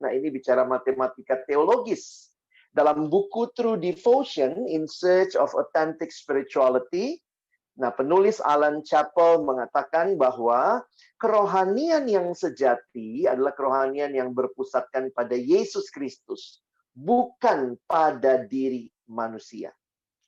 Nah, ini bicara matematika teologis. Dalam buku True Devotion, In Search of Authentic Spirituality, nah, penulis Alan Chappell mengatakan bahwa kerohanian yang sejati adalah kerohanian yang berpusatkan pada Yesus Kristus, bukan pada diri manusia.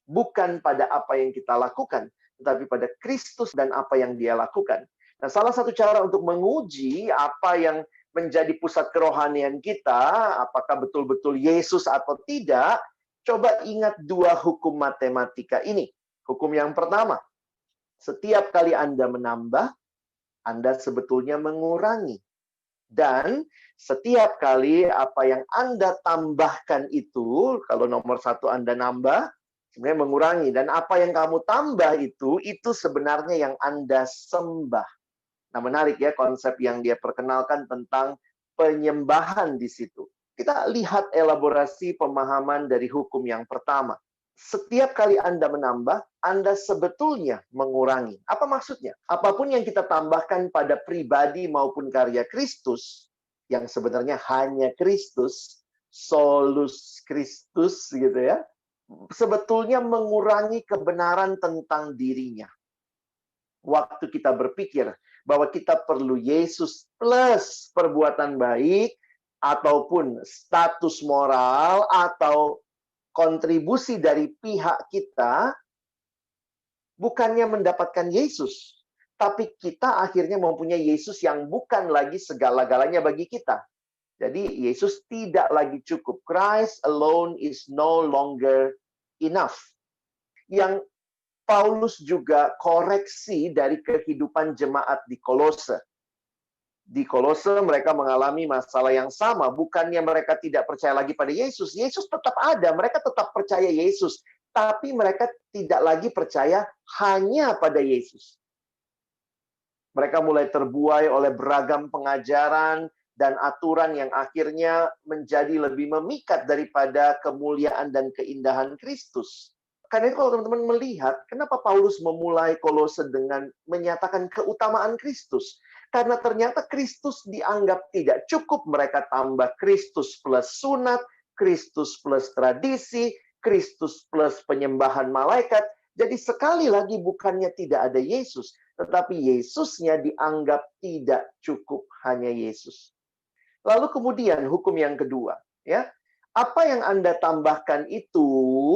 Bukan pada apa yang kita lakukan, tetapi pada Kristus dan apa yang Dia lakukan. Nah, salah satu cara untuk menguji apa yang menjadi pusat kerohanian kita, apakah betul-betul Yesus atau tidak, coba ingat dua hukum matematika ini. Hukum yang pertama, setiap kali Anda menambah, Anda sebetulnya mengurangi. Dan setiap kali apa yang Anda tambahkan itu, kalau nomor satu Anda nambah, sebenarnya mengurangi. Dan apa yang kamu tambah itu sebenarnya yang Anda sembah. Nah, menarik ya konsep yang dia perkenalkan tentang penyembahan di situ. Kita lihat elaborasi pemahaman dari hukum yang pertama. Setiap kali Anda menambah, Anda sebetulnya mengurangi. Apa maksudnya? Apapun yang kita tambahkan pada pribadi maupun karya Kristus, yang sebenarnya hanya Kristus, solus Kristus gitu ya, sebetulnya mengurangi kebenaran tentang dirinya. Waktu kita berpikir bahwa kita perlu Yesus plus perbuatan baik, ataupun status moral, atau kontribusi dari pihak kita, bukannya mendapatkan Yesus, tapi kita akhirnya mempunyai Yesus yang bukan lagi segala-galanya bagi kita. Jadi Yesus tidak lagi cukup. Christ alone is no longer enough. Yang Paulus juga koreksi dari kehidupan jemaat di Kolose. Di Kolose mereka mengalami masalah yang sama. Bukannya mereka tidak percaya lagi pada Yesus. Yesus tetap ada. Mereka tetap percaya Yesus. Tapi mereka tidak lagi percaya hanya pada Yesus. Mereka mulai terbuai oleh beragam pengajaran dan aturan yang akhirnya menjadi lebih memikat daripada kemuliaan dan keindahan Kristus. Karena itu kalau teman-teman melihat, kenapa Paulus memulai Kolose dengan menyatakan keutamaan Kristus? Karena ternyata Kristus dianggap tidak cukup. Mereka tambah Kristus plus sunat, Kristus plus tradisi, Kristus plus penyembahan malaikat. Jadi sekali lagi bukannya tidak ada Yesus, tetapi Yesusnya dianggap tidak cukup hanya Yesus. Lalu kemudian hukum yang kedua, ya. Apa yang Anda tambahkan itu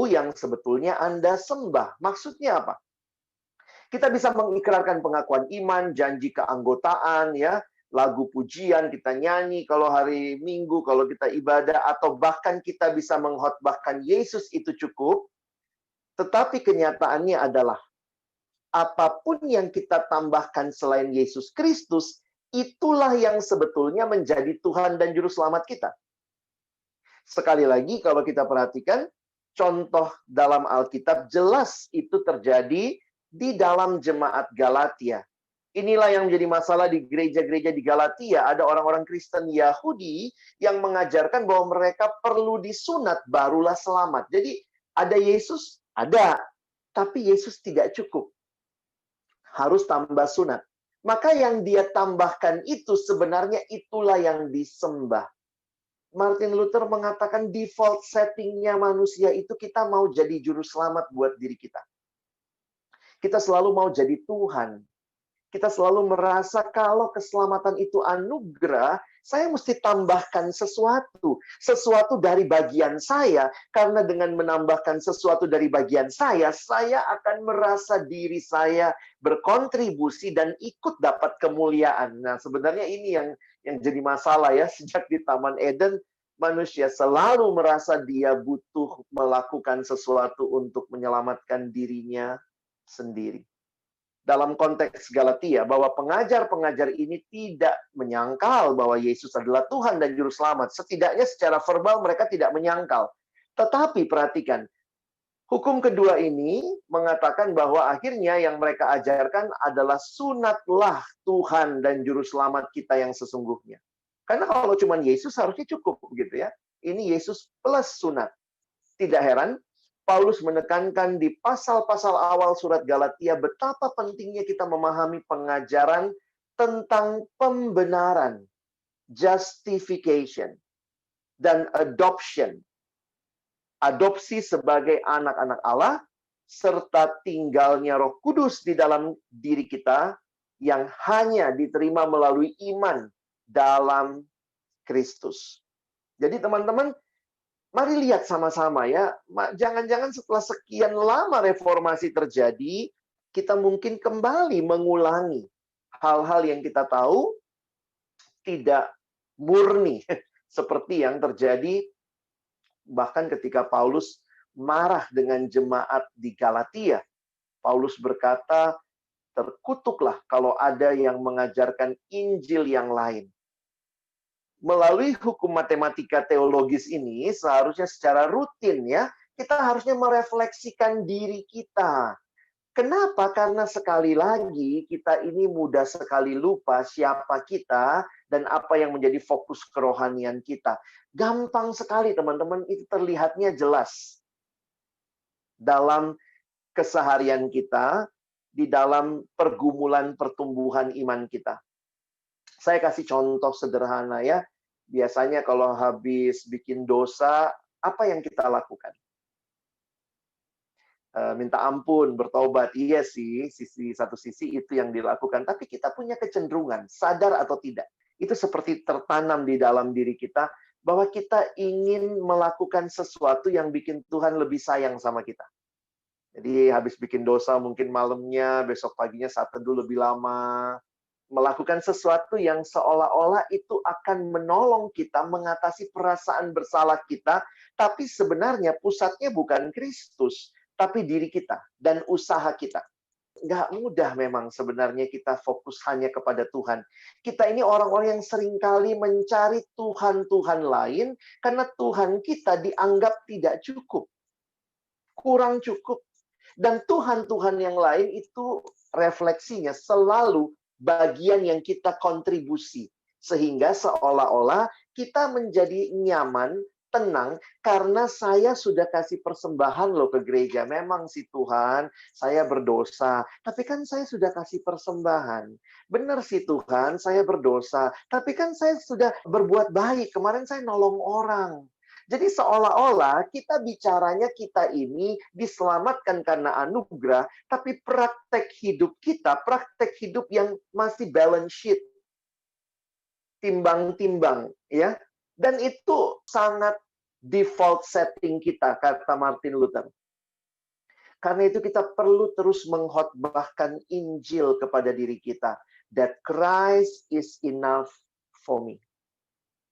yang sebetulnya Anda sembah. Maksudnya apa? Kita bisa mengikrarkan pengakuan iman, janji keanggotaan, ya, lagu pujian kita nyanyi kalau hari Minggu, kalau kita ibadah, atau bahkan kita bisa mengkhotbahkan Yesus itu cukup. Tetapi kenyataannya adalah apapun yang kita tambahkan selain Yesus Kristus, itulah yang sebetulnya menjadi Tuhan dan Juru Selamat kita. Sekali lagi, kalau kita perhatikan, contoh dalam Alkitab jelas itu terjadi di dalam jemaat Galatia. Inilah yang menjadi masalah di gereja-gereja di Galatia. Ada orang-orang Kristen Yahudi yang mengajarkan bahwa mereka perlu disunat barulah selamat. Jadi, ada Yesus? Ada. Tapi Yesus tidak cukup. Harus tambah sunat. Maka yang dia tambahkan itu sebenarnya itulah yang disembah. Martin Luther mengatakan default settingnya manusia itu kita mau jadi juru selamat buat diri kita. Kita selalu mau jadi Tuhan. Kita selalu merasa kalau keselamatan itu anugerah, saya mesti tambahkan sesuatu. Sesuatu dari bagian saya. Karena dengan menambahkan sesuatu dari bagian saya akan merasa diri saya berkontribusi dan ikut dapat kemuliaan. Nah, sebenarnya ini yang jadi masalah ya. Sejak di Taman Eden, manusia selalu merasa dia butuh melakukan sesuatu untuk menyelamatkan dirinya sendiri. Dalam konteks Galatia, bahwa pengajar-pengajar ini tidak menyangkal bahwa Yesus adalah Tuhan dan Juru Selamat. Setidaknya secara verbal mereka tidak menyangkal. Tetapi perhatikan, hukum kedua ini mengatakan bahwa akhirnya yang mereka ajarkan adalah sunatlah Tuhan dan Juru Selamat kita yang sesungguhnya. Karena kalau cuma Yesus harusnya cukup gitu ya. Ini Yesus plus sunat. Tidak heran, Paulus menekankan di pasal-pasal awal surat Galatia betapa pentingnya kita memahami pengajaran tentang pembenaran, justification. dan adoption. Adopsi sebagai anak-anak Allah, serta tinggalnya Roh Kudus di dalam diri kita yang hanya diterima melalui iman dalam Kristus. Jadi teman-teman, mari lihat sama-sama ya. Jangan-jangan setelah sekian lama reformasi terjadi, kita mungkin kembali mengulangi hal-hal yang kita tahu tidak murni seperti yang terjadi bahkan ketika Paulus marah dengan jemaat di Galatia. Paulus berkata, terkutuklah kalau ada yang mengajarkan Injil yang lain. Melalui hukum matematika teologis ini, seharusnya secara rutin ya, kita harusnya merefleksikan diri kita. Kenapa? Karena sekali lagi kita ini mudah sekali lupa siapa kita dan apa yang menjadi fokus kerohanian kita. Gampang sekali teman-teman, itu terlihatnya jelas dalam keseharian kita, di dalam pergumulan pertumbuhan iman kita. Saya kasih contoh sederhana ya. Biasanya kalau habis bikin dosa, apa yang kita lakukan? Minta ampun, bertobat. Iya sih, satu sisi itu yang dilakukan. Tapi kita punya kecenderungan, sadar atau tidak. Itu seperti tertanam di dalam diri kita, bahwa kita ingin melakukan sesuatu yang bikin Tuhan lebih sayang sama kita. Jadi habis bikin dosa mungkin malamnya, besok paginya saat teduh lebih lama. Melakukan sesuatu yang seolah-olah itu akan menolong kita mengatasi perasaan bersalah kita, tapi sebenarnya pusatnya bukan Kristus, tapi diri kita dan usaha kita. Nggak mudah memang sebenarnya kita fokus hanya kepada Tuhan. Kita ini orang-orang yang seringkali mencari Tuhan-Tuhan lain, karena Tuhan kita dianggap tidak cukup. Kurang cukup. Dan Tuhan-Tuhan yang lain itu refleksinya selalu bagian yang kita kontribusi. Sehingga seolah-olah kita menjadi nyaman, tenang, karena saya sudah kasih persembahan loh ke gereja. Memang sih Tuhan, saya berdosa. Tapi kan saya sudah kasih persembahan. Benar sih Tuhan, saya berdosa. Tapi kan saya sudah berbuat baik. Kemarin saya nolong orang. Jadi seolah-olah kita bicaranya kita ini diselamatkan karena anugerah, tapi praktek hidup kita, praktek hidup yang masih balance sheet. Timbang-timbang, ya. Dan itu sangat default setting kita, kata Martin Luther. Karena itu kita perlu terus mengkhotbahkan Injil kepada diri kita. That Christ is enough for me.